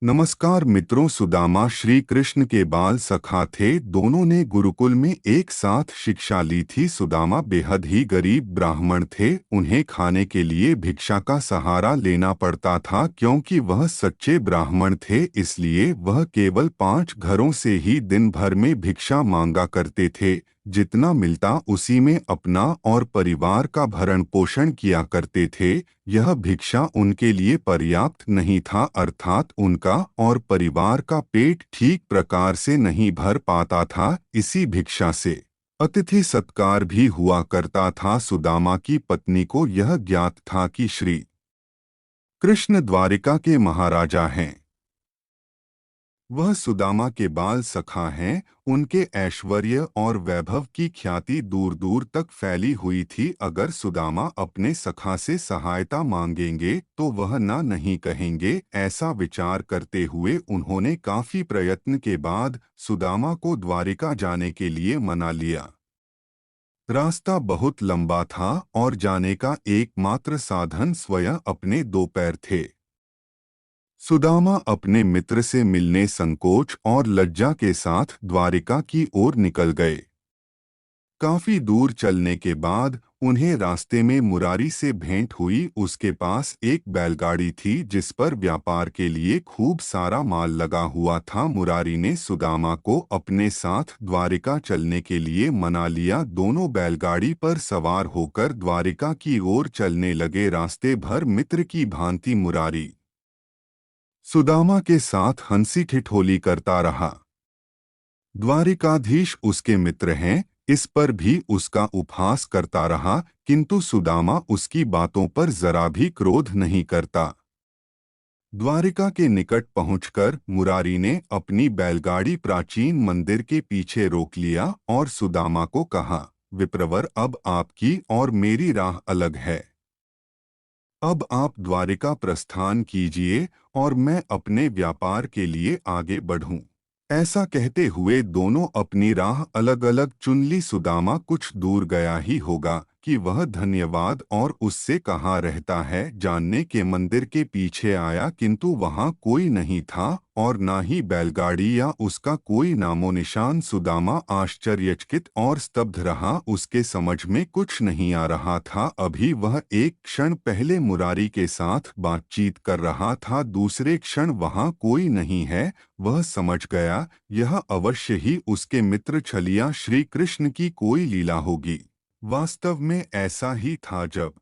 नमस्कार मित्रों, सुदामा श्री कृष्ण के बाल सखा थे। दोनों ने गुरुकुल में एक साथ शिक्षा ली थी। सुदामा बेहद ही गरीब ब्राह्मण थे। उन्हें खाने के लिए भिक्षा का सहारा लेना पड़ता था। क्योंकि वह सच्चे ब्राह्मण थे, इसलिए वह केवल 5 घरों से ही दिन भर में भिक्षा मांगा करते थे। जितना मिलता उसी में अपना और परिवार का भरण पोषण किया करते थे। यह भिक्षा उनके लिए पर्याप्त नहीं था, अर्थात उनका और परिवार का पेट ठीक प्रकार से नहीं भर पाता था। इसी भिक्षा से अतिथि सत्कार भी हुआ करता था। सुदामा की पत्नी को यह ज्ञात था कि श्री कृष्ण द्वारिका के महाराजा हैं। वह सुदामा के बाल सखा हैं। उनके ऐश्वर्य और वैभव की ख्याति दूर दूर तक फैली हुई थी। अगर सुदामा अपने सखा से सहायता मांगेंगे तो वह ना नहीं कहेंगे। ऐसा विचार करते हुए उन्होंने काफी प्रयत्न के बाद सुदामा को द्वारिका जाने के लिए मना लिया। रास्ता बहुत लंबा था और जाने का एकमात्र साधन स्वयं अपने 2 पैर थे। सुदामा अपने मित्र से मिलने संकोच और लज्जा के साथ द्वारिका की ओर निकल गए। काफी दूर चलने के बाद उन्हें रास्ते में मुरारी से भेंट हुई। उसके पास एक बैलगाड़ी थी जिस पर व्यापार के लिए खूब सारा माल लगा हुआ था। मुरारी ने सुदामा को अपने साथ द्वारिका चलने के लिए मना लिया। दोनों बैलगाड़ी पर सवार होकर द्वारिका की ओर चलने लगे। रास्ते भर मित्र की भांति मुरारी सुदामा के साथ हंसी ठिठोली करता रहा। द्वारिकाधीश उसके मित्र हैं, इस पर भी उसका उपहास करता रहा, किंतु सुदामा उसकी बातों पर जरा भी क्रोध नहीं करता। द्वारिका के निकट पहुंचकर मुरारी ने अपनी बैलगाड़ी प्राचीन मंदिर के पीछे रोक लिया और सुदामा को कहा, विप्रवर, अब आपकी और मेरी राह अलग है। अब आप द्वारिका प्रस्थान कीजिए और मैं अपने व्यापार के लिए आगे बढ़ूं। ऐसा कहते हुए दोनों अपनी राह अलग अलग चुन ली। सुदामा कुछ दूर गया ही होगा कि वह धन्यवाद और उससे कहाँ रहता है जानने के मंदिर के पीछे आया, किंतु वहाँ कोई नहीं था और ना ही बैलगाड़ी या उसका कोई नामो निशान। सुदामा आश्चर्यचकित और स्तब्ध रहा। उसके समझ में कुछ नहीं आ रहा था। अभी वह एक क्षण पहले मुरारी के साथ बातचीत कर रहा था, दूसरे क्षण वहाँ कोई नहीं है। वह समझ गया यह अवश्य ही उसके मित्र छलिया श्री कृष्ण की कोई लीला होगी। वास्तव में ऐसा ही था। जब